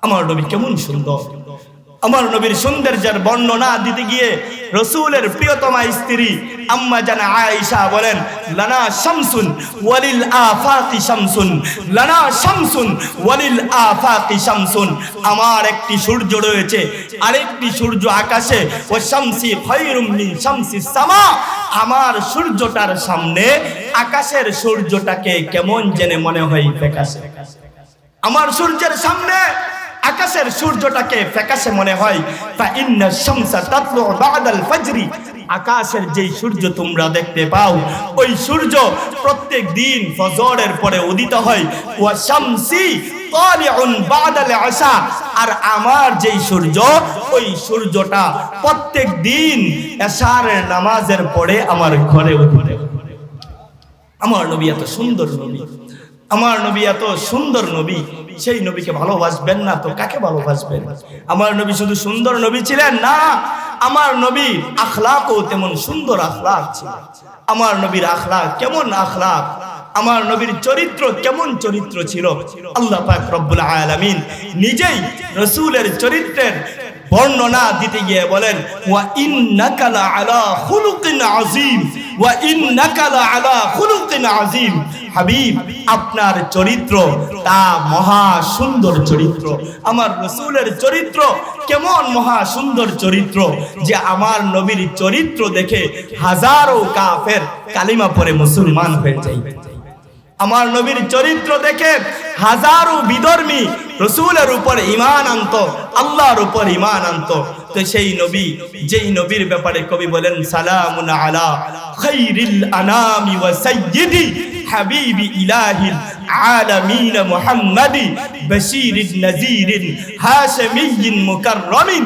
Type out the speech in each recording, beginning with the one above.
আমার নবী কেমন সুন্দর। আমার নবীর সৌন্দর্যের বর্ণনা দিতে গিয়ে রাসূলের প্রিয়তমা স্ত্রী আম্মা জানা আয়েশা বলেন, লানা শামসুন ওয়ালিল আফাকি শামসুন, লানা শামসুন ওয়ালিল আফাকি শামসুন। আমার একটি সূর্য রয়েছে, আরেকটি সূর্য আকাশে। ওয়া শামসি খায়রুম মিন শামসিস সামা। আমার সূর্যটার সামনে আকাশের সূর্যটাকে কেমন জেনে মনে হয় ফ্যাকাশে। আমার সূর্যের সামনে আকাশের সূর্যটাকে ফ্যাকাশে মনে হয়। ফা ইন্না শামসা তাতলু বাদাল ফাজরি। আকাশের যেই সূর্য তোমরা দেখতে পাও, ওই সূর্য প্রত্যেক দিন ফজরের পরে উদিত হয়। ওয়া শামসি তালিউন বাদাল আসা। আর আমার যেই সূর্য, ওই সূর্যটা প্রত্যেক দিন এশারের নামাজের পরে আমার ঘরে উদিত হয়। আমার নবী এত সুন্দর নবী, আমার নবী এত সুন্দর নবী, সেই নবীকে ভালোবাসবেন না তো কাকে ভালোবাসবেন? আমার নবী শুধু সুন্দর নবী ছিলেন না, আমার নবীর আখলাকও তেমন সুন্দর আখলাক ছিল। আমার নবীর আখলাক কেমন আখলাক, আমার নবীর চরিত্র কেমন চরিত্র ছিল। আল্লাহ পাক রব্বুল আলামিন নিজেই রাসূলের চরিত্রের বর্ণনা দিতে গিয়ে বলেন, ওয়া ইন্নাকা লাআলা খুলুকিন আযীম, ওয়া ইন্নাকা লাআলা খুলুকিন আযীম। হাবিব, আপনার চরিত্র তা মহা সুন্দর চরিত্র। আমার রাসূলের চরিত্র কেমন মহা সুন্দর চরিত্র যে আমার নবীর চরিত্র দেখে হাজারো কাফের কালিমা পড়ে মুসলমান হয়ে যায়। আমার নবীর চরিত্র দেখে হাজারো বিধর্মী রাসূলের উপর ঈমান আনত, আল্লাহর উপর ঈমান আনত। তো সেই নবী, যেই নবীর ব্যাপারে কবি বলেন, সালামুন আলা খায়রিল আনামি ওয়া সাইয়্যিদি হাবিবি ইলাহিল আলামিন মুহাম্মাদি বাশীরিন নাযীরিন হাশিমিয়্যিন মুকাররামিন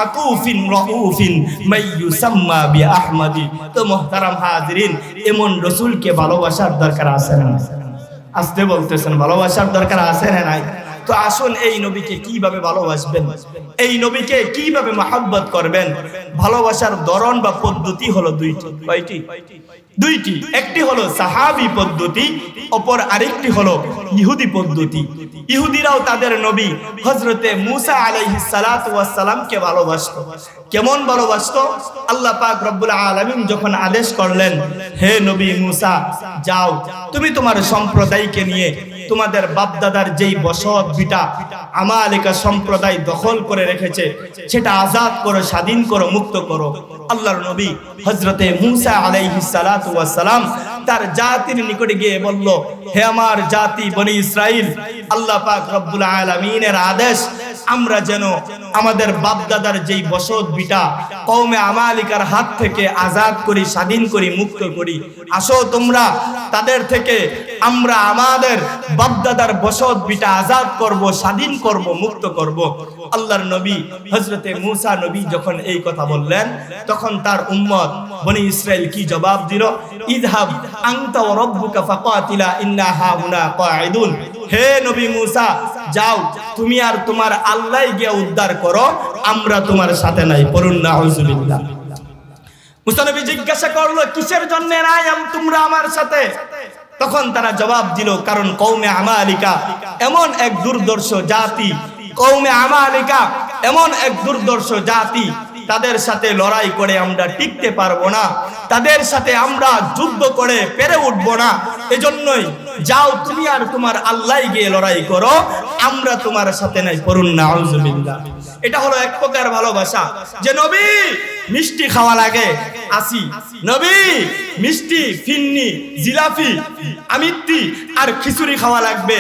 আতুফিন রাউফিন মাইয়ুসাম্মা বিআহমাদি। তো মুহতারাম হাজিরিন, এমন রাসূলকে ভালোবাসার দরকার আছে না? আসতে বলতেছেন, ভালোবাসার দরকার আছে না নাই? তো আসুন এই নবীকে কিভাবে ভালোবাসবেন, এই নবীকে কিভাবে মহব্বত করবেন। ভালোবাসার ধরন বা পদ্ধতি হলো দুইটি। কয়টি? দুইটি। একটি হলো সাহাবী পদ্ধতি, অপর আরেকটি হলো ইহুদি পদ্ধতি। ইহুদিরাও তাদের নবী হযরতে মূসা আলাইহিস সালাতু ওয়াস সালামকে ভালোবাসতো। কেমন ভালোবাসতো? আল্লাহ পাক রব্বুল আলামিন যখন আদেশ করলেন, হে নবী মূসা, যাও তুমি তোমার সম্প্রদায়কে নিয়ে তোমাদের বাপদাদার যেই বসত ভিটা আমালিকা সম্প্রদায় দখল করে রেখেছে সেটা আজাদ করো, স্বাধীন করো, মুক্ত করো। আল্লাহর নবী হযরতে মূসা আলাইহিস সালাতু ওয়াস সালাম তার জাতির নিকটে গিয়ে বলল, হে আমার জাতি বনি ইসরাইল, আল্লাহ পাক রব্বুল আলামিনের আদেশ আমরা যেন আমাদের বাপদাদার যেই বসত ভিটা কওমে আমালিকার হাত থেকে আজাদ করি, স্বাধীন করি, মুক্ত করি। আসো তোমরা তাদের থেকে আমরা আমাদের বাপদাদার বসত ভিটা আজাদ করব, স্বাধীন করব, মুক্ত করব। আল্লাহর নবী হযরতে মূসা নবী যখন এই কথা বললেন, তখন তার উম্মত বনি ইসরাইল কি জবাব দিল? ইযহাব আনতা ওয়া রাব্বুকা ফাকাতিলা ইন্না হাউনা কাঈদুন। হে নবী মূসা, যাও তুমি আর তোমার আল্লাহ গিয়ে উদ্ধার করো, আমরা তোমার সাথে নাই। পড়ুন নাউযুবিল্লাহ। মূসা নবী জিজ্ঞাসা করলো, কিসের জন্য নাই তোমরা আমার সাথে? তখন তারা জবাব দিল, কারণ কওমে আমালিকা এমন এক দুর্দর্শ জাতি, কওমে আমালিকা এমন এক দুর্দর্শ জাতি, তাদের সাথে লড়াই করে আমরা টিকতে পারবো না, তাদের সাথে আমরা যুদ্ধ করে পেরে উঠবো না। এজন্যই যাও তুমি আর তোমার আল্লাহ গিয়ে লড়াই করো, আমরা তোমার সাথে নাই। পড়ুন নাউযুবিল্লাহ। এটা হলো এক প্রকার ভালোবাসা, যে নবী মিষ্টি খাওয়া লাগে আসি, নবী মিষ্টি, ফিন্নি, জিলাপি, আমিত্তি আর খিচুড়ি খাওয়া লাগবে,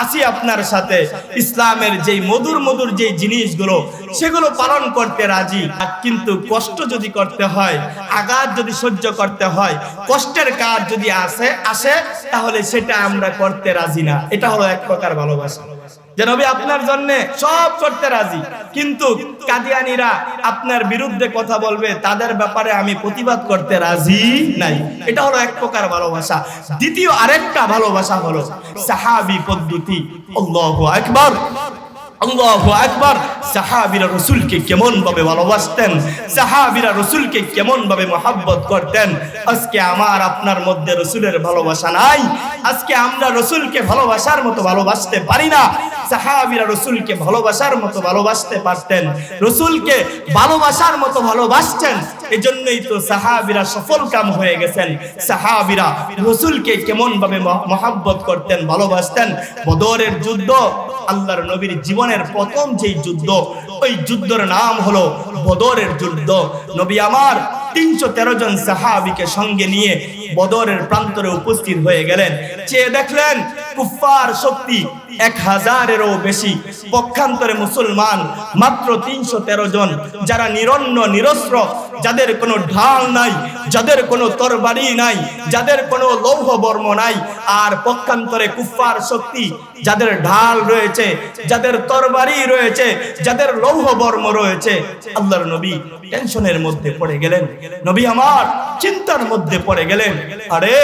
আসি আপনার সাথে। ইসলামের যেই মধুর মধুর যেই জিনিসগুলো সেগুলো পালন করতে রাজি, কিন্তু কষ্ট যদি করতে হয়, আঘাত যদি সহ্য করতে হয়, কষ্টের কাজ যদি আসে তাহলে সেটা আমরা করতে রাজি না। এটা হলো এক প্রকার ভালোবাসা, যে নবী আপনার জন্য সব করতে রাজি, কিন্তু কাদিয়ানীরা আপনার বিরুদ্ধে কথা বলবে, তাদের ব্যাপারে আমি প্রতিবাদ করতে রাজি নাই। এটা হলো এক প্রকার ভালোবাসা। দ্বিতীয় আরেকটা ভালোবাসা হলো সাহাবী পদ্ধতি। আল্লাহু আকবার। আল্লাহু আকবার। সাহাবীরা রাসূলকে কেমন ভাবে ভালোবাসতেন, সাহাবীরা রাসূলকে কেমন ভাবে মহব্বত করতেন। আজকে আমার আপনার মধ্যে রাসূলের ভালোবাসা নাই, আজকে আমরা রাসূলকে ভালোবাসার মতো ভালোবাসতে পারি না। সাহাবীরা রাসূলকে ভালোবাসার মতো ভালোবাসতে পারতেন, রাসূলকে ভালোবাসার মতো ভালোবাসতেন। এজন্যই তো সাহাবীরা সফল কাম হয়ে গেছেন। সাহাবীরা রাসূলকে কেমন ভাবে মহব্বত করতেন, ভালোবাসতেন। বদরের যুদ্ধ আল্লাহর নবীর জীবনের প্রথম যেই যুদ্ধ, ওই যুদ্ধের নাম হলো বদরের যুদ্ধ। নবী আমার 313 জন সাহাবীকে সঙ্গে নিয়ে বদরের প্রান্তরে উপস্থিত হয়ে গেলেন। চেয়ে দেখলেন কুফফার শক্তি 1000-এরও বেশি, পক্ষান্তরে মুসলমান মাত্র 313 জন, যারা নিরন্ন নিরস্ত্র, যাদের কোনো ঢাল নাই, যাদের কোনো তরবারি নাই, যাদের কোনো লৌহ বর্ম নাই। আর পক্ষান্তরে কুফফার শক্তি, যাদের ঢাল রয়েছে, যাদের তরবারি রয়েছে, যাদের লৌহ বর্ম রয়েছে। আল্লাহর নবী টেনশনের মধ্যে পড়ে গেলেন, নবী আমার চিন্তার মধ্যে পড়ে গেলেন। আরে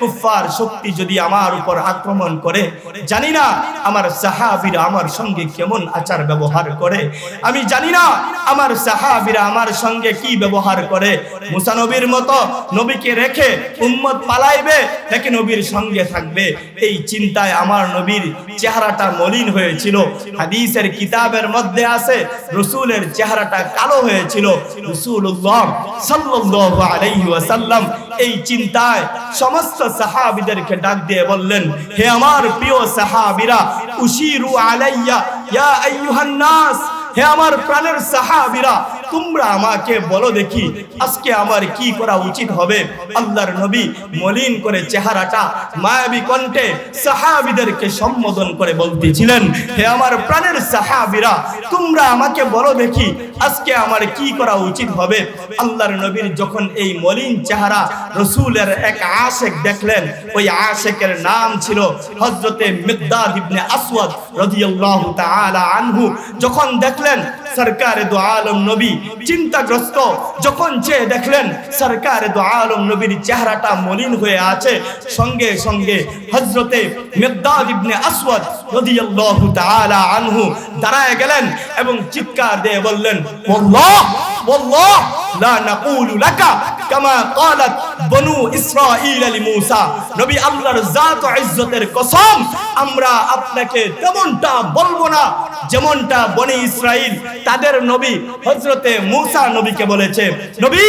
কুফফার শক্তি যদি আমার উপর আক্রমণ করে, জানি না আমার সাহাবীরা আমার সঙ্গে কেমন আচার ব্যবহার করে, আমি জানি না আমার সাহাবীরা আমার সঙ্গে কি ব্যবহার করে। মুসা নবীর মতো নবীকে রেখে উম্মত পালাইবে নাকি নবীর সঙ্গে থাকবে, এই চিন্তায় আমার নবীর চেহারাটা মলিন হয়েছিল। হাদিসের কিতাবের মধ্যে আছে রাসূলের চেহারাটা কালো হয়েছিল। রাসূলুল্লাহ সাল্লাল্লাহু আলাইহি ওয়াসাল্লাম এই চিন্তায় সমস্ত সাহাবীদেরকে ডাক দিয়ে বললেন, হে আমার প্রিয় সাহাবীরা, উশিরু আলাইয়া ইয়া আইয়ুহান নাস, হে আমার প্রাণের সাহাবীরা, তোমরা আমাকে বলো দেখি আজকে আমার কি করা উচিত হবে। আল্লাহর নবী মলিন করে চেহারাটা মায়াবী কণ্ঠে সাহাবীদেরকে সম্বোধন করে বলতেছিলেন, হে আমার প্রাণের সাহাবীরা, তোমরা আমাকে বলো দেখি আজকে আমার কি করা উচিত হবে। আল্লাহর নবীর যখন এই মলিন চেহারা রাসূলের এক আশিক দেখলেন, ওই আশিকের নাম ছিল হযরতে মিকদাদ ইবনে আসওয়াদ রাদিয়াল্লাহু তাআলা আনহু। যখন দেখলেন সরকারে দু আলম নবী চিন্তাগ্রস্ত, যখন চেয়ে দেখলেন সরকারে দু আলম নবীর চেহারাটা মলিন হয়ে আছে, সঙ্গে সঙ্গে হযরতে মিকদাদ ইবনে আসওয়াদ রাদিয়াল্লাহু তাআলা আনহু দাঁড়ায় গেলেন এবং চিৎকার দিয়ে বললেন, ওয়াল্লাহ ওয়াল্লাহ লা নাকুলু লাকা কামা ক্বালাত বনু ইসরাঈল লিমূসা, নবী আল্লাহর জাত ও ইজ্জতের কসম, আমরা আপনাকে তেমনটা বলবো না যেমনটা বনি ইসরাইল তাদের নবী হযরতে মূসা নবীকে বলেছে। নবী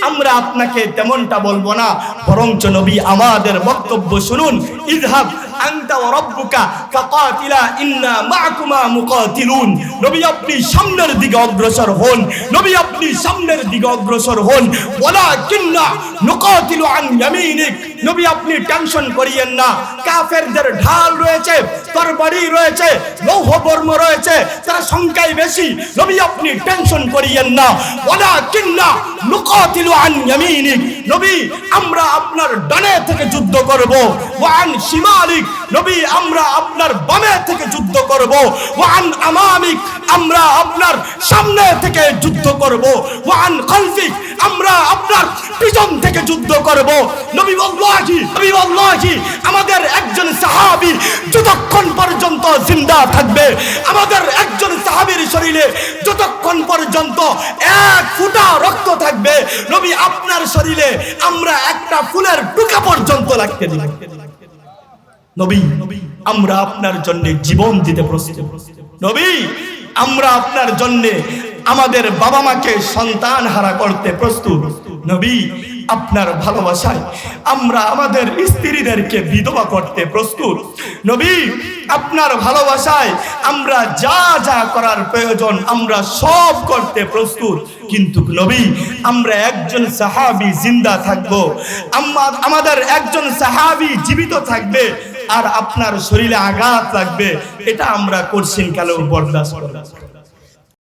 আমরা আপনাকে তেমনটা বলবো না, বরঞ্চ নবী আমাদের বক্তব্য শুনুন। ইযহাব আনতা ওয়া রাব্বুকা ফাকাতিলা ইন্না মাআকুমা মুকাতিলুন, নবী আপনি সামনের দিকে অগ্রসর হন, নবী আপনি সামনের দিকে অগ্রসর হন। ওয়ালাকিন্না নুকাতিলু আন ইয়ামিনিক, নবী আপনি টেনশন করিয়েন না, কাফেরদের ঢাল রয়েছে, তরবারি রয়েছে, লৌহ বর্ম রয়েছে, তারা সংখ্যায় বেশি, নবী আপনি টেনশন করিয়েন না। ওয়ালাকিন্না নুকাতিলু আন ইয়ামিনিক, নবী আমরা আপনার ডানে থেকে যুদ্ধ করব। ওয়া আন শিমালিক, নবী আমরা আপনার বামে থেকে যুদ্ধ করব। ওয়া আন আমামিক, আমরা আপনার সামনে থেকে যুদ্ধ করব। ওয়া আন খালফিক, আমরা আপনার পিছন থেকে যুদ্ধ করব। নবী ওয়াল্লাহি আমাদের একজন সাহাবী যতক্ষণ পর্যন্ত জিন্দা থাকবে, আমাদের একজন সাহাবীর শরীরে যতক্ষণ পর্যন্ত এক ফোঁটা রক্ত থাকবে, নবী আপনার শরীরে আমরা একটা ফুলের টুকা পর্যন্ত লাগতে দিব। নবী আমরা আপনার জন্য জীবন দিতে প্রস্তুত। নবী আমরা আপনার জন্য আমাদের বাবা মাকে সন্তান হারা করতে প্রস্তুত। নবী আপনার ভালোবাসায় আমরা আমাদের স্ত্রীদেরকে বিধবা করতে প্রস্তুত। নবী আপনার ভালোবাসায় আমরা যা যা করার প্রয়োজন আমরা সব করতে প্রস্তুত। কিন্তু নবী আমরা একজন সাহাবী জিন্দা থাকবো, আমাদের একজন সাহাবী জীবিত থাকবে, আর আপনার শরীরে আঘাত লাগবে, এটা আমরা কোশ্চিন কালেও বরদাস্ত করব না।